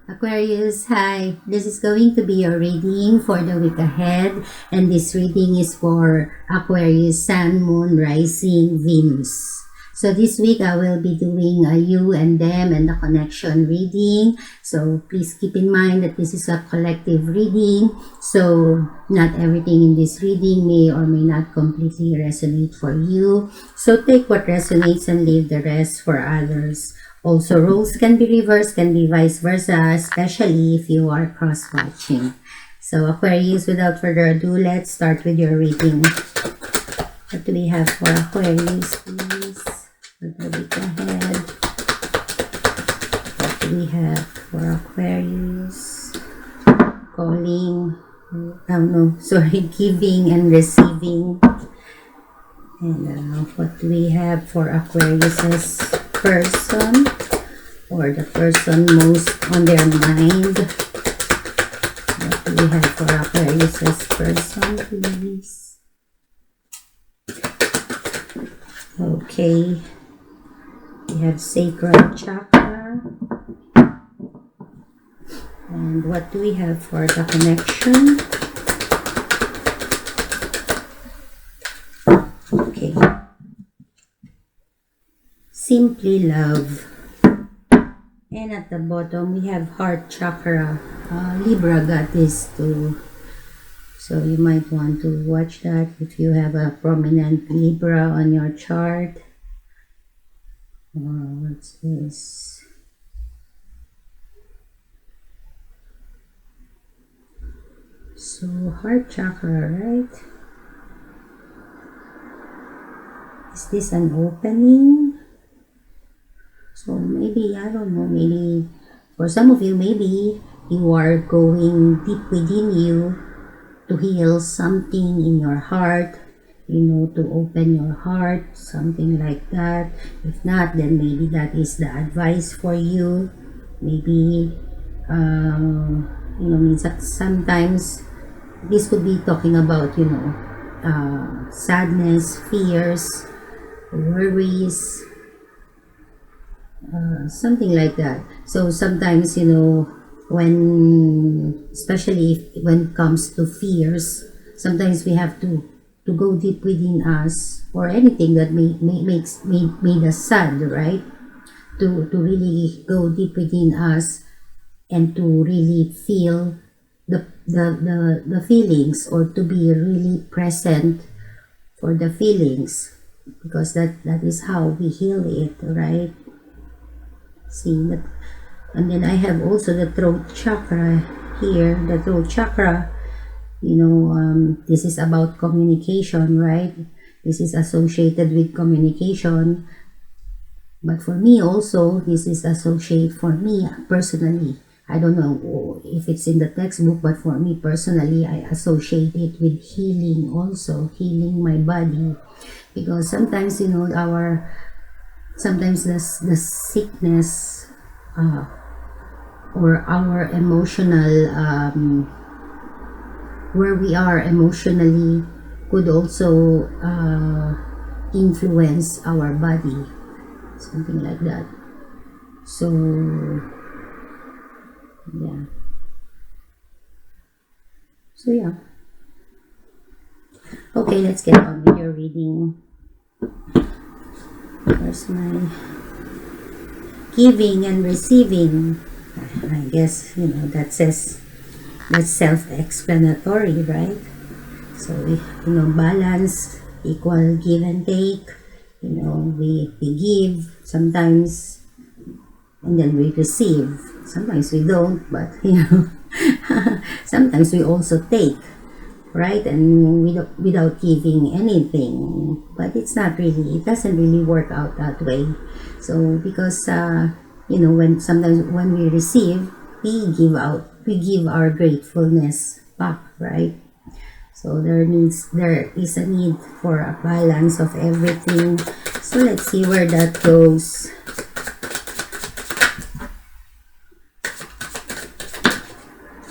Aquarius, hi. This is going to be your reading for the week ahead, and this reading is for Aquarius, Sun, Moon, Rising, Venus. So this week I will be doing a you and them and the connection reading. So please keep in mind that this is a collective reading. So not everything in this reading may or may not completely resonate for you. So take what resonates and leave the rest for others. Also, roles can be reversed, can be vice versa, especially if you are cross-watching. So Aquarius, without further ado, let's start with your reading. What do we have for Aquarius, please? For the week ahead. What do we have for Aquarius? Giving and receiving. And what do we have for Aquarius's person, or the person most on their mind? What do we have for Aquarius's person, please? Okay, we have sacral chakra. And what do we have for the connection? Okay. Simply love. And at the bottom, we have heart chakra. Libra got this too. So you might want to watch that if you have a prominent Libra on your chart. What's this? So heart chakra, right? Is this an opening? So maybe, I don't know, maybe for some of you, maybe you are going deep within you to heal something in your heart, to open your heart, something like that. If not, then maybe that is the advice for you. Maybe, sometimes this could be talking about, sadness, fears, worries, something like that. So sometimes, especially when it comes to fears, sometimes we have to go deep within us, or anything that made us sad, right? To really go deep within us and to really feel the feelings, or to be really present for the feelings, because that is how we heal it, right? See that. And then I have also the throat chakra here. The throat chakra, this is about communication, right? This is associated with communication. But for me also, this is associated, for me personally, I don't know if it's in the textbook, but for me personally, I associate it with healing also, healing my body. Because sometimes, sometimes the sickness, or our emotional, where we are emotionally, could also influence our body, something like that. So yeah. Okay, let's get on with your reading. Where's my giving and receiving? I guess, that's self-explanatory, right? So we, balance, equal give and take. We give sometimes, and then we receive. Sometimes we don't, but sometimes we also take, right? And without giving anything. But it doesn't really work out that way. So because when we receive, we give our gratefulness back, right? So there is a need for a balance of everything. So let's see where that goes.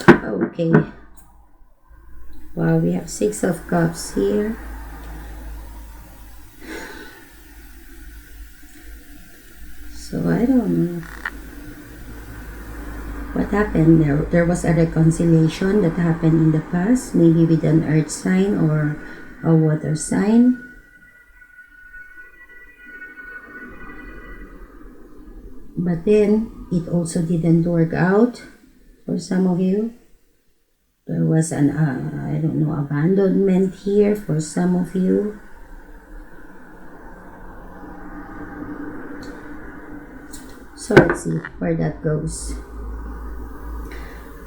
Okay. Wow, we have 6 of Cups here. So I don't know. What happened? There was a reconciliation that happened in the past, maybe with an earth sign or a water sign. But then, it also didn't work out for some of you. There was an, I don't know, abandonment here for some of you. So let's see where that goes.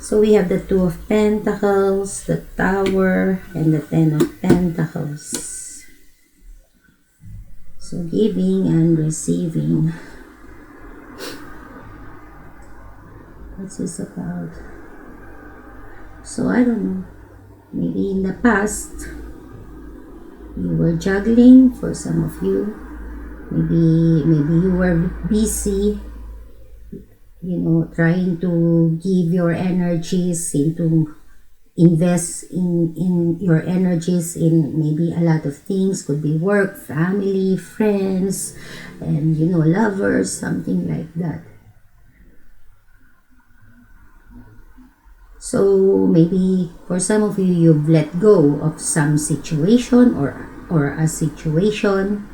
So we have the Two of Pentacles, the Tower, and the Ten of Pentacles. So giving and receiving. What's this about? So I don't know. Maybe in the past, you were juggling for some of you. Maybe you were busy, you know, trying to give your energies into, invest in your energies in maybe a lot of things. Could be work, family, friends, and you know, lovers, something like that. So maybe for some of you, you've let go of some situation or a situation.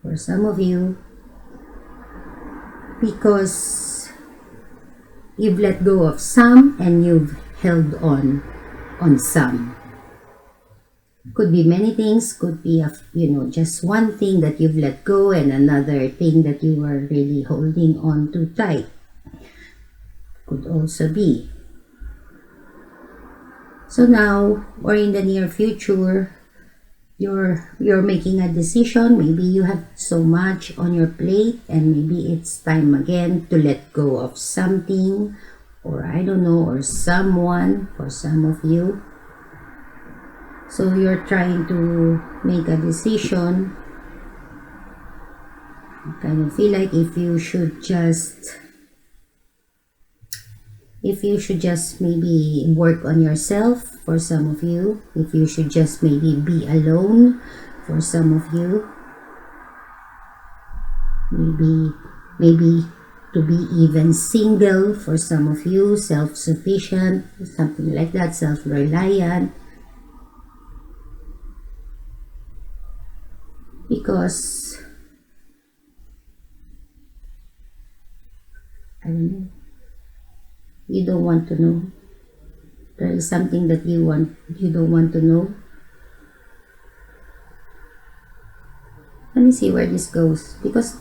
For some of you, because you've let go of some and you've held on some. Could be many things, could be you know, just one thing that you've let go and another thing that you are really holding on too tight. Could also be. So now, or in the near future, you're making a decision. Maybe you have so much on your plate and maybe it's time again to let go of something, or I don't know, or someone for some of you. So you're trying to make a decision. I kind of feel like if you should just maybe work on yourself for some of you, if you should just maybe be alone for some of you, maybe to be even single for some of you, self-sufficient, something like that, self-reliant, because I don't know, you don't want to know. There is something that you don't want to know. Let me see where this goes, because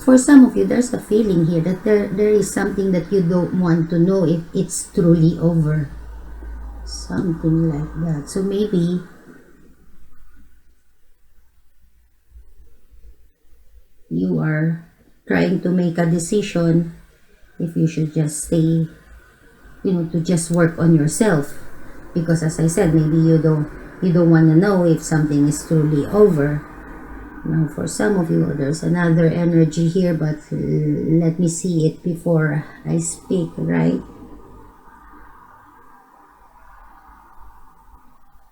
for some of you, there's a feeling here that there is something that you don't want to know if it's truly over. Something like that. So maybe you are trying to make a decision if you should just stay, you know, to just work on yourself, because as I said, maybe you don't want to know if something is truly over. Now for some of you, there's another energy here, but let me see it before I speak, right?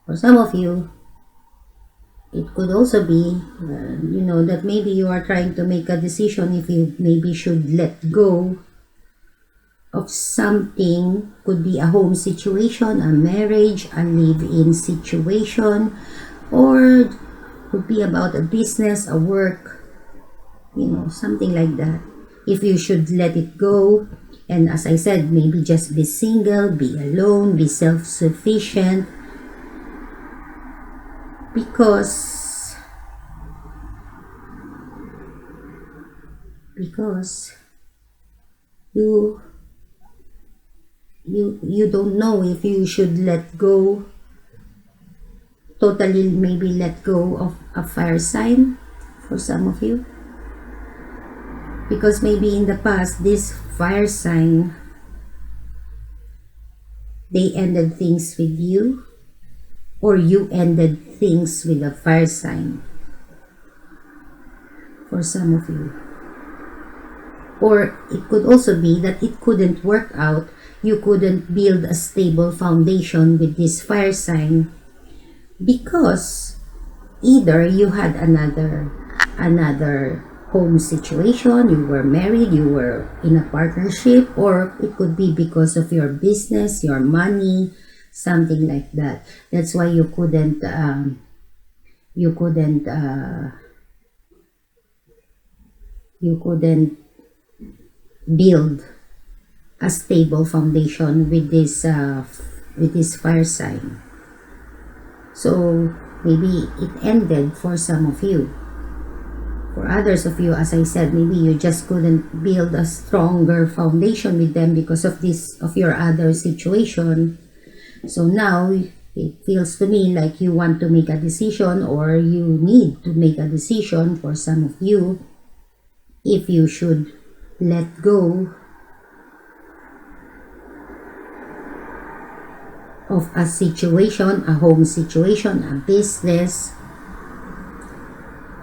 For some of you, it could also be, you know, that maybe you are trying to make a decision if you maybe should let go of something. Could be a home situation, a marriage, a live-in situation, or could be about a business, a work, you know, something like that. If you should let it go, and as I said, maybe just be single, be alone, be self-sufficient, because you don't know if you should let go, totally maybe let go of a fire sign for some of you, because maybe in the past this fire sign, they ended things with you, or you ended things with a fire sign for some of you. Or it could also be that it couldn't work out. You couldn't build a stable foundation with this fire sign because either you had another home situation, you were married, you were in a partnership, or it could be because of your business, your money, something like that. That's why you couldn't build a stable foundation with this fire sign. So maybe it ended for some of you. For others of you, as I said, maybe you just couldn't build a stronger foundation with them because of your other situation. So now it feels to me like you want to make a decision, or you need to make a decision for some of you, if you should let go of a situation, a home situation, a business,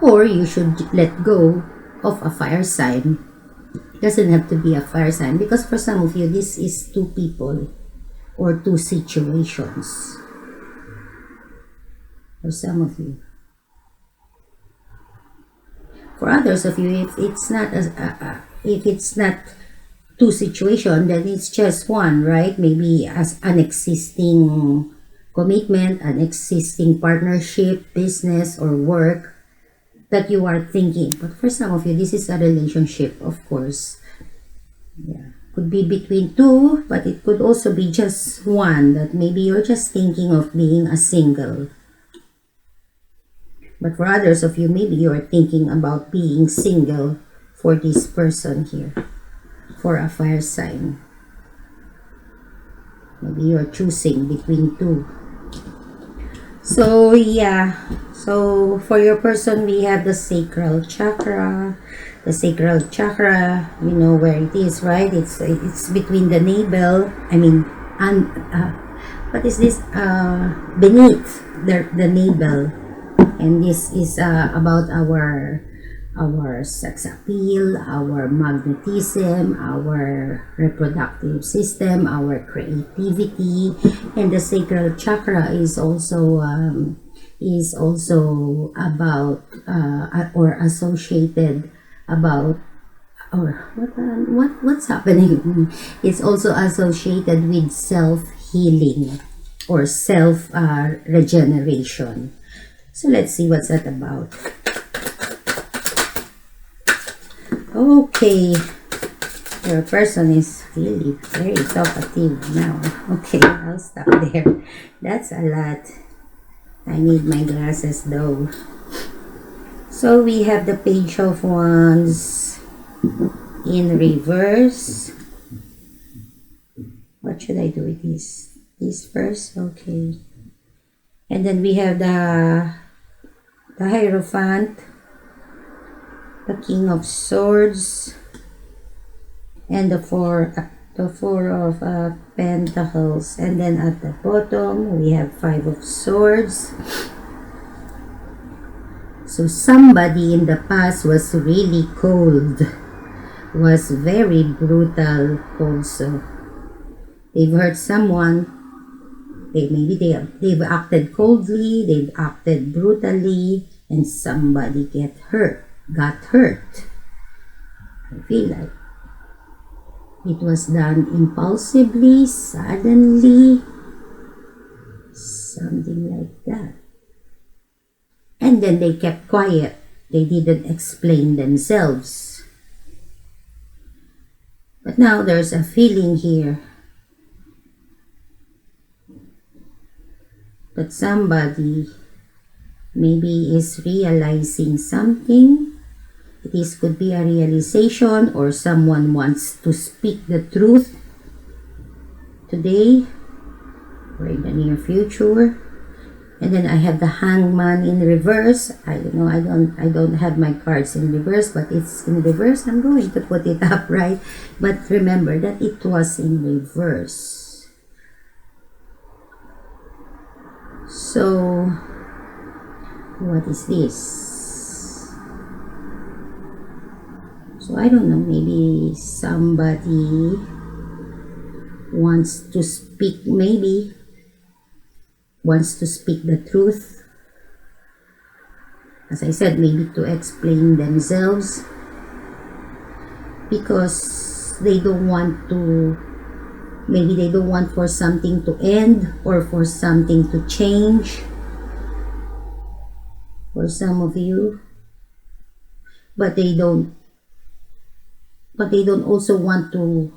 or you should let go of a fire sign. It doesn't have to be a fire sign, because for some of you, this is two people or two situations. For some of you. For others of you, if it's not two situations, then it's just one, right? Maybe as an existing commitment, an existing partnership, business, or work that you are thinking. But for some of you, this is a relationship, of course. Yeah. Could be between two, but it could also be just one, that maybe you're just thinking of being a single. But for others of you, maybe you're thinking about being single for this person here, for a fire sign. Maybe you're choosing between two. So yeah, so for your person, we have the sacral chakra. The sacral chakra, we know where it is, right? It's between the navel. And what is this? Beneath the navel, and this is about our sex appeal, our magnetism, our reproductive system, our creativity. And the sacral chakra is also about or associated about, or what's happening. It's also associated with self-healing or self regeneration. So let's see what's that about. Okay, your person is really very talkative now. Okay, I'll stop there. That's a lot. I need my glasses though. So we have the Page of Wands in reverse. What should I do with this? This first? Okay. And then we have the Hierophant, the King of Swords, and the Four of Pentacles. And then at the bottom, we have Five of Swords. So somebody in the past was really cold, was very brutal also. They've hurt someone. They've acted coldly, they've acted brutally, and somebody got hurt. I feel like it was done impulsively, suddenly, something like that. And then they kept quiet. They didn't explain themselves. But now there's a feeling here that somebody maybe is realizing something. Could be a realization, or someone wants to speak the truth today or in the near future. And then I have the Hangman in reverse. I don't know, I don't have my cards in reverse, but it's in reverse. I'm going to put it up, right? But remember that it was in reverse. So what is this? So I don't know, maybe somebody wants to speak, wants to speak the truth. As I said, maybe to explain themselves. because they don't want to, maybe they don't want for something to end or for something to change for some of you, but they don't also want to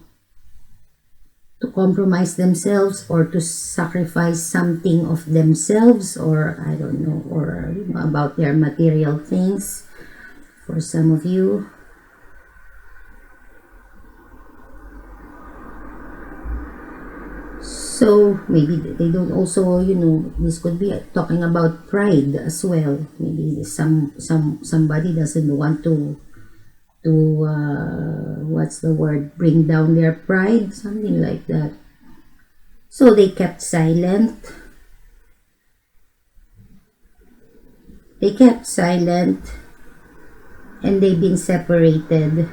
compromise themselves or to sacrifice something of themselves, or I don't know, or about their material things for some of you. So maybe they don't also, this could be talking about pride as well. Maybe somebody doesn't want to what's the word, bring down their pride, something like that. So they kept silent. And they've been separated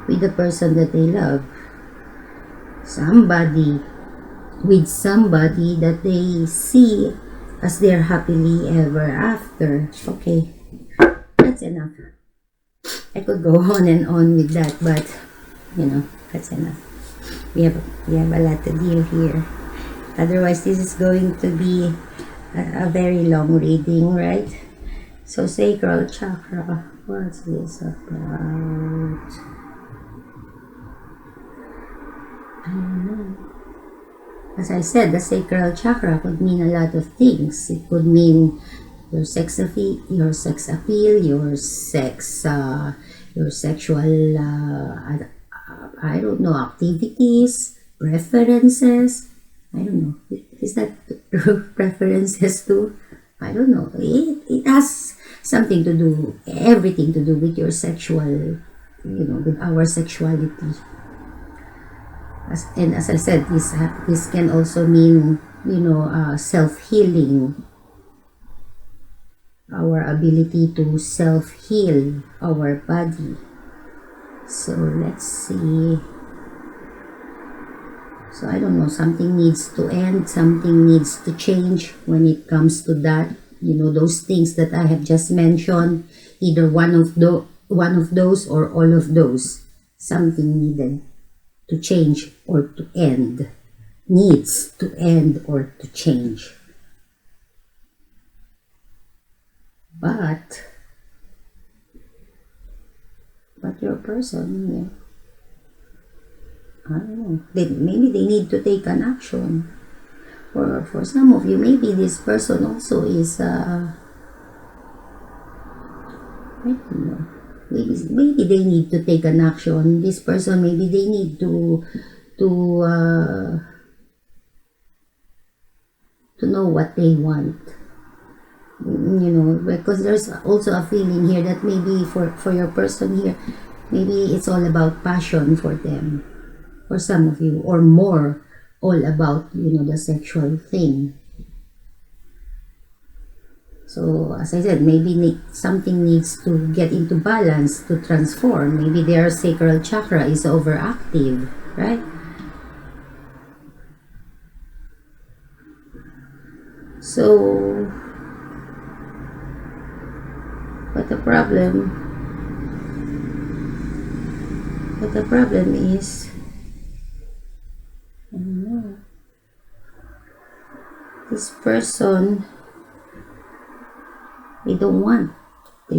with the person that they love. With somebody that they see as their happily ever after. Okay, that's enough. I could go on and on with that, but that's enough. We have a lot to deal here. Otherwise, this is going to be a very long reading, right? So sacral chakra, what's this about? I don't know. As I said, the sacral chakra could mean a lot of things. It could mean your sex appeal, your sexual, I don't know, activities, preferences. I don't know. Is that preferences too? I don't know. It has something to do, everything to do with your sexual, with our sexuality. And as I said, this can also mean, self-healing. Our ability to self-heal our body. So let's see. So I don't know, something needs to end, something needs to change when it comes to that. Those things that I have just mentioned, either one of those or all of those. Something needed to change or to end. Needs to end or to change. But your person, I don't know, maybe they need to take an action. Or for some of you, maybe this person also is, I don't know, maybe they need to take an action. This person, maybe they need to know what they want. Because there's also a feeling here that maybe for your person here, maybe it's all about passion for them, for some of you, or more all about, the sexual thing. So as I said, maybe something needs to get into balance, to transform. Maybe their sacral chakra is overactive, right? So But the problem is, I don't know, this person, they don't want to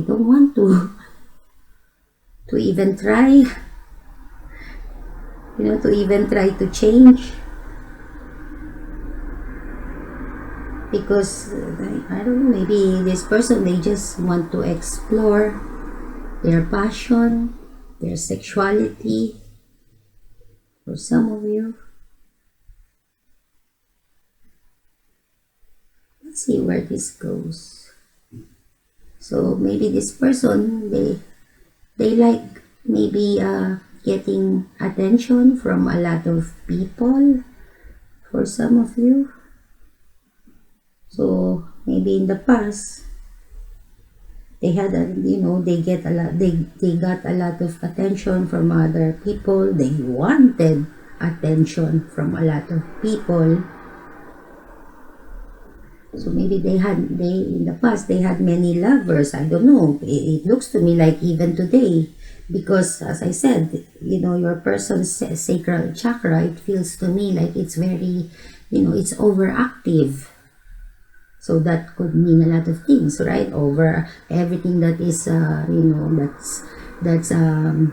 even try, to even try to change. Because, I don't know, maybe this person, they just want to explore their passion, their sexuality. For some of you, let's see where this goes. So maybe this person, they like maybe getting attention from a lot of people. For some of you. So maybe in the past, they had they got a lot of attention from other people. They wanted attention from a lot of people. So maybe in the past they had many lovers. I don't know. It looks to me like even today because as I said, your person's sacral chakra, it feels to me like it's very, it's overactive. So that could mean a lot of things, right? Over everything that is, that's how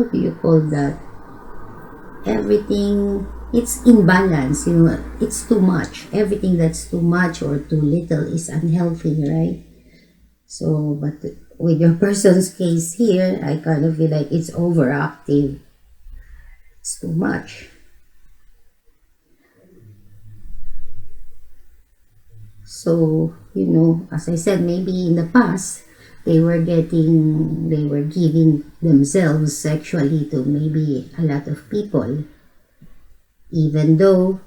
do you call that? Everything, it's imbalance, it's too much. Everything that's too much or too little is unhealthy, right? So, but with your person's case here, I kind of feel like it's overactive. It's too much. So, as I said, maybe in the past, they were giving themselves sexually to maybe a lot of people, even though,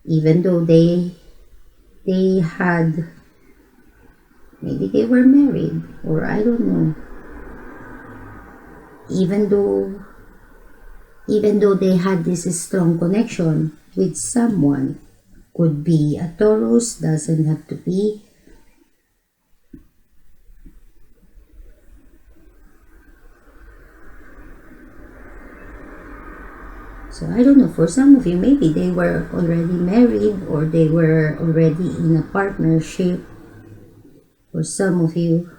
they had, maybe they were married, or I don't know, even though, they had this strong connection with someone. Could be a Taurus, doesn't have to be. So I don't know, for some of you, maybe they were already married or they were already in a partnership. For some of you,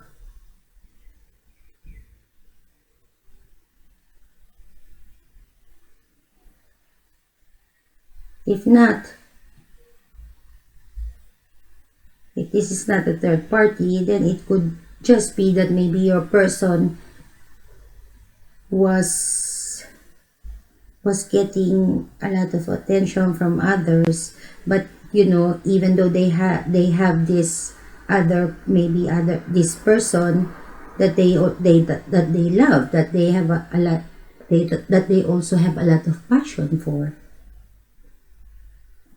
if not, if this is not a third party, then it could just be that maybe your person was getting a lot of attention from others, but even though they have this other, maybe other, this person that they love, that they have a lot, that they also have a lot of passion for.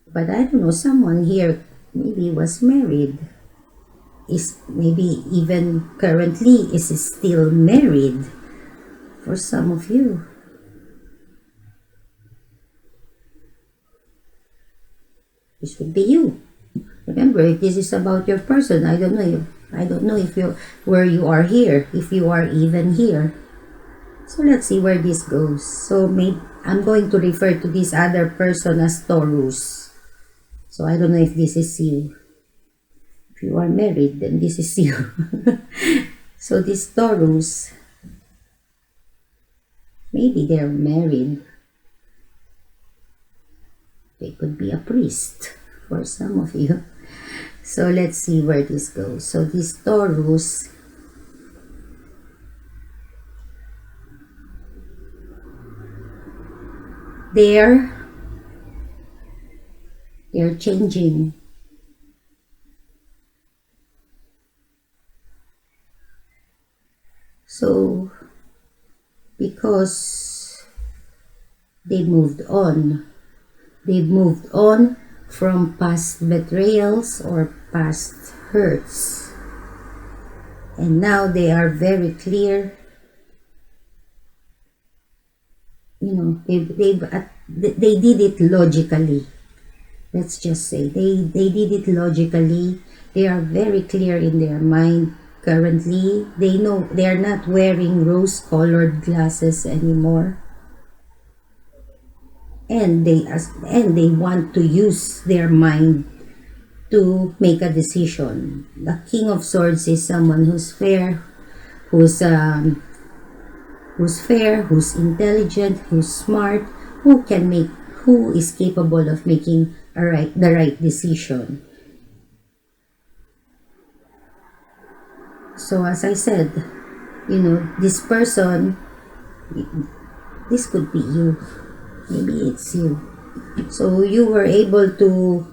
But I don't know, someone here maybe was married, is maybe even currently is still married for some of you. This would be you. Remember, if this is about your person, I don't know if you where you are here, if you are even here. So let's see where this goes. So maybe I'm going to refer to this other person as Taurus. So I don't know if this is you. If you are married, then this is you. So this Taurus, maybe they're married. They could be a priest for some of you. So let's see where this goes. So this Taurus, they're changing. So because they moved on, from past betrayals or past hurts, and now they are very clear. They did it logically. Let's just say they did it logically. They are very clear in their mind currently. They know they are not wearing rose-colored glasses anymore. And they want to use their mind to make a decision. The King of Swords is someone who's fair, who's who's intelligent, who's smart, who is capable of making the right decision. So as I said, this person, this could be you. Maybe it's you. So you were able to,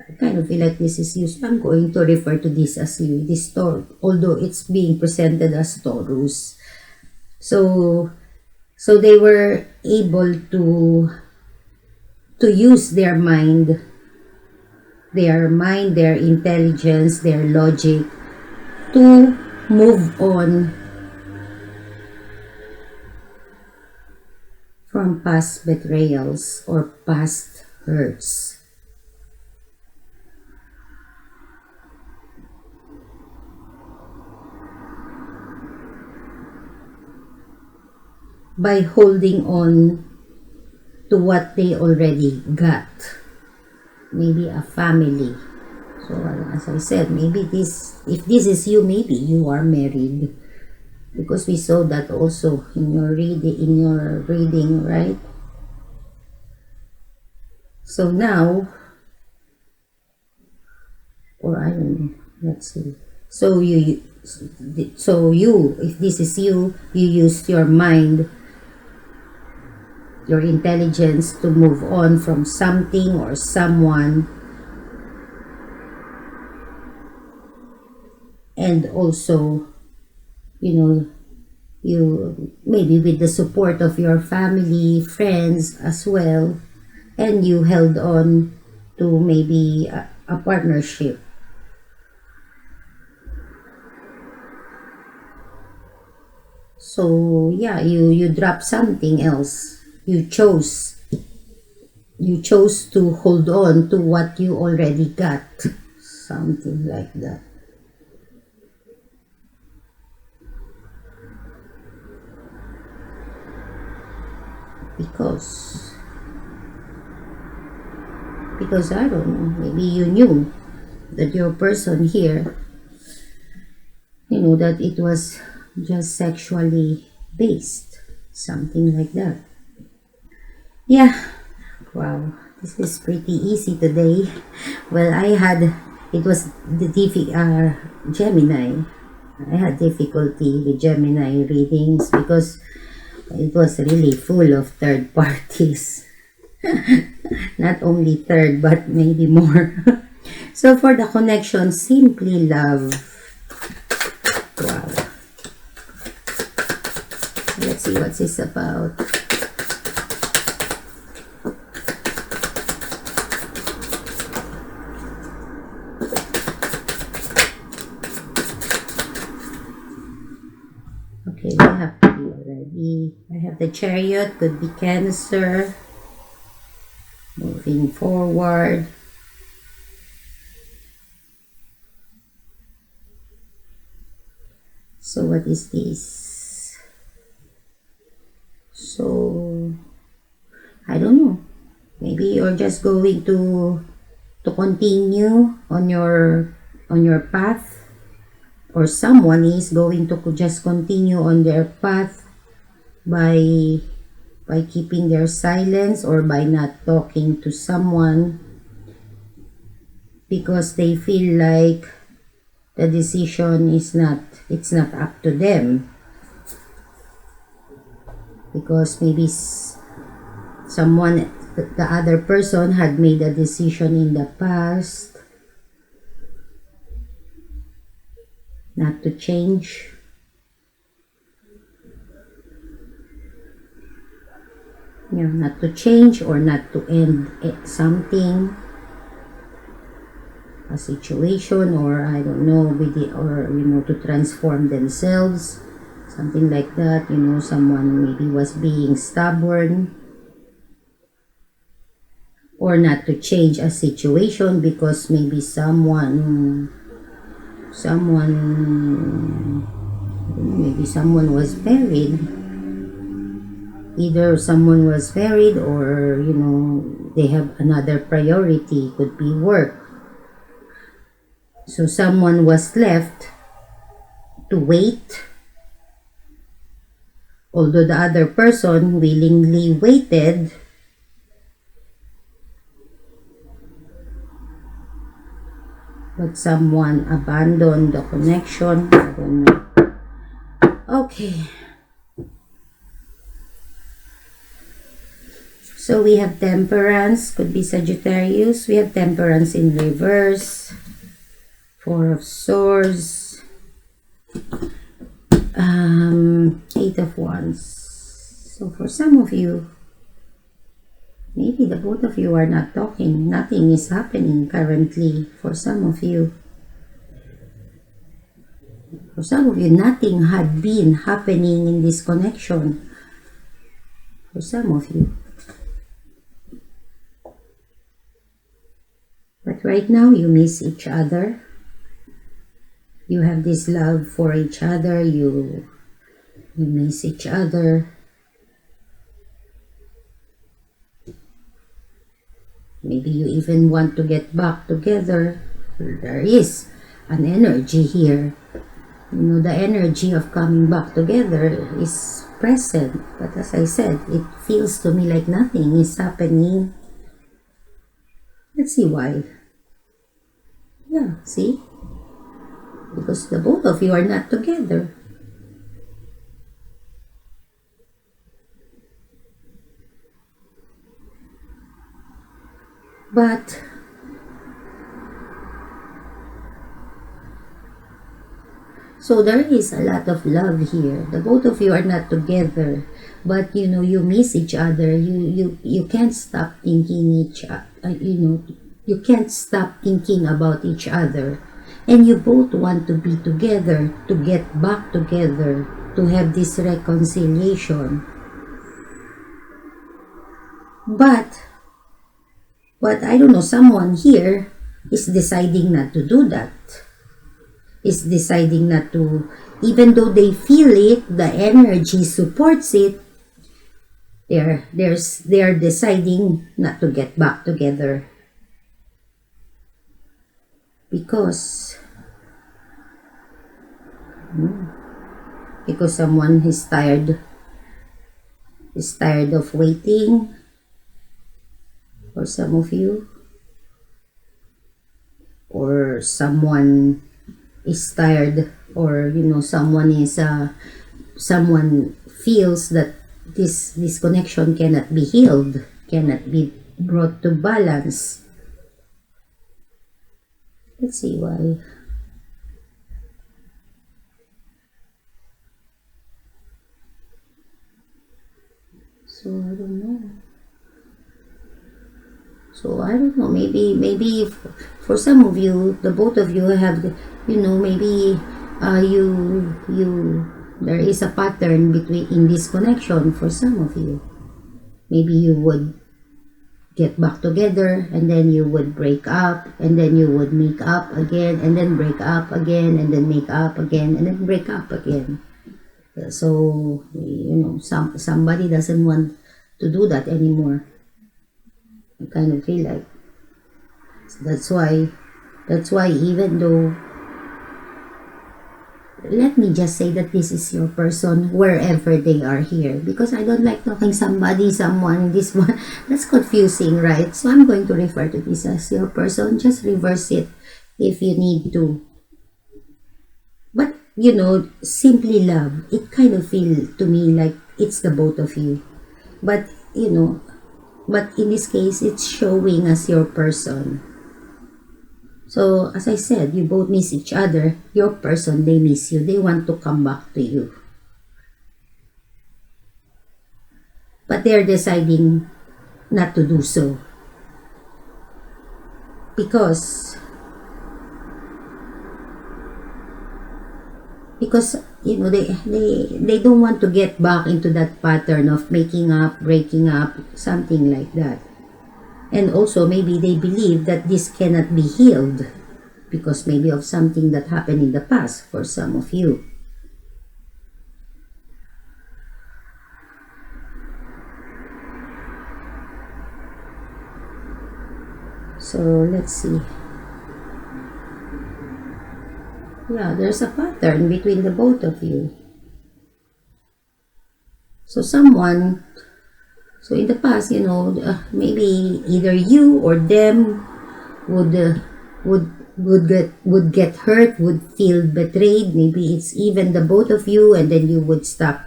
I kind of feel like this is you. So I'm going to refer to this as you. This Taurus, although it's being presented as Taurus. So they were able to use their mind, their intelligence, their logic to move on from past betrayals or past hurts. by holding on to what they already got. Maybe a family. So as I said, maybe if this is you, maybe you are married, because we saw that also in your reading, right? So now, or I don't know, let's see. So you, if this is you, you use your mind, your intelligence to move on from something or someone, and also, you know, you maybe with the support of your family, friends as well, and you held on to maybe a partnership. So yeah, you drop something else. You chose to hold on to what you already got, something like that. because because I don't know, maybe you knew that your person here, that it was just sexually based, something like that. Yeah. Wow, this is pretty easy today. Well, it was Gemini. I had difficulty with Gemini readings because it was really full of third parties. Not only third, but maybe more. So for the connection, simply love. Wow. Let's see what this about. Okay, we have to be already. I have the Chariot, could be Cancer. Moving forward. So what is this? So I don't know. Maybe you're just going to continue on your path, or someone is going to just continue on their path by keeping their silence or by not talking to someone, because they feel like the decision it's not up to them, because maybe the other person had made a decision in the past not to change. Not to change or not to end something, a situation, or I don't know, or to transform themselves, something like that. Someone maybe was being stubborn, or not to change a situation because maybe maybe someone was married. Either someone was married, or they have another priority, could be work. So someone was left to wait, although the other person willingly waited. But someone abandoned the connection. I don't know. Okay. So we have Temperance, could be Sagittarius. We have Temperance in reverse. Four of Swords. Eight of Wands. So for some of you, maybe the both of you are not talking. Nothing is happening currently for some of you. For some of you, nothing had been happening in this connection. For some of you. But right now, you miss each other. You have this love for each other. You miss each other. Maybe you even want to get back together. There is an energy here. The energy of coming back together is present. But as I said, it feels to me like nothing is happening. Let's see why. Yeah, see? Because the both of you are not together. But so there is a lot of love here. The both of you are not together, but you miss each other. You can't stop thinking you can't stop thinking about each other, and you both want to be together, to get back together, to have this reconciliation. But I don't know, someone here is deciding not to do that. Is deciding not to, even though they feel it, the energy supports it, they're deciding not to get back together. Because someone is tired of waiting for some of you, or someone is tired, or someone feels that this connection cannot be healed, cannot be brought to balance. Let's see why. So I don't know. Maybe for some of you, the both of you have, maybe there is a pattern between in this connection for some of you. Maybe you would get back together, and then you would break up, and then you would make up again, and then break up again, and then make up again, and then break up again. So somebody doesn't want to do that anymore. I kind of feel like that's why even though, let me just say that this is your person wherever they are here, because I don't like talking someone, this one. That's confusing, right? So I'm going to refer to this as your person. Just reverse it if you need to. But simply love, it kind of feel to me like it's the both of you. But but in this case, it's showing as your person. So, as I said, you both miss each other. Your person, they miss you. They want to come back to you. But they're deciding not to do so. Because they don't want to get back into that pattern of making up, breaking up, something like that. And also maybe they believe that this cannot be healed because maybe of something that happened in the past for some of you. So let's see. Yeah, there's a pattern between the both of you. So in the past, maybe either you or them would get hurt, would feel betrayed. Maybe it's even the both of you, and then you would stop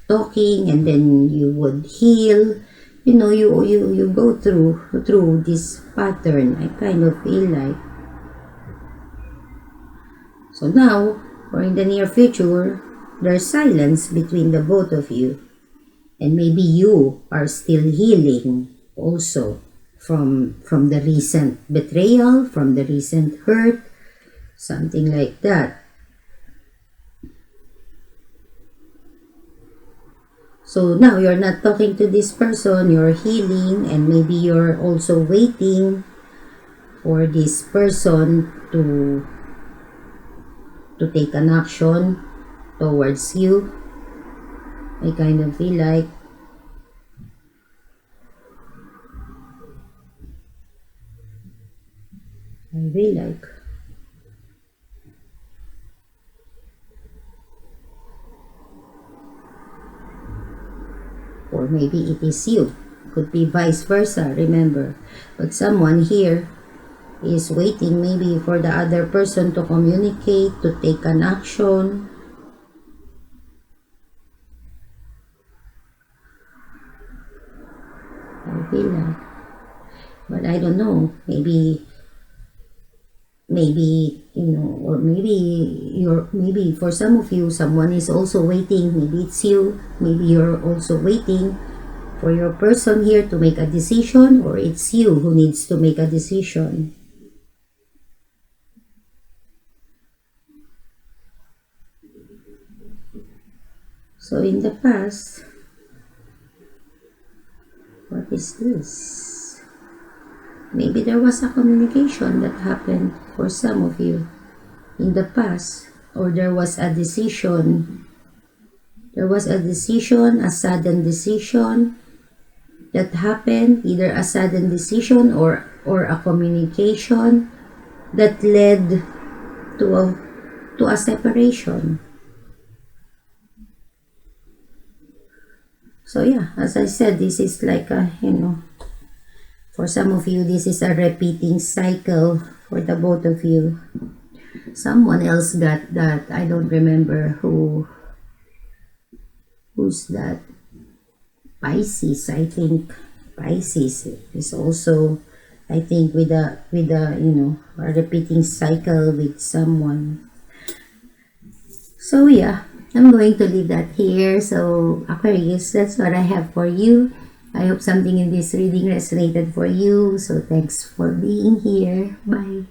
talking, and then you would heal. You go through this pattern. I kind of feel like. So now, or in the near future, there's silence between the both of you. And maybe you are still healing also from the recent betrayal, from the recent hurt, something like that. So now you're not talking to this person, you're healing, and maybe you're also waiting for this person to take an action towards you. I kind of feel like. I really like. Or maybe it is you. Could be vice versa, remember. But someone here is waiting maybe for the other person to communicate, to take an action. I feel like. But I don't know. Maybe or maybe for some of you, someone is also waiting. Maybe it's you. Maybe you're also waiting for your person here to make a decision, or it's you who needs to make a decision. So in the past, what is this? Maybe there was a communication that happened for some of you in the past, or there was a decision. There was a decision, a sudden decision that happened, either a sudden decision or a communication that led to a separation. So yeah, as I said, this is like a, for some of you, this is a repeating cycle for the both of you. Someone else got that. I don't remember who's that. Pisces, I think. Pisces is also, I think, with a a repeating cycle with someone. So yeah, I'm going to leave that here. So Aquarius, that's what I have for you. I hope something in this reading resonated for you. So thanks for being here. Bye.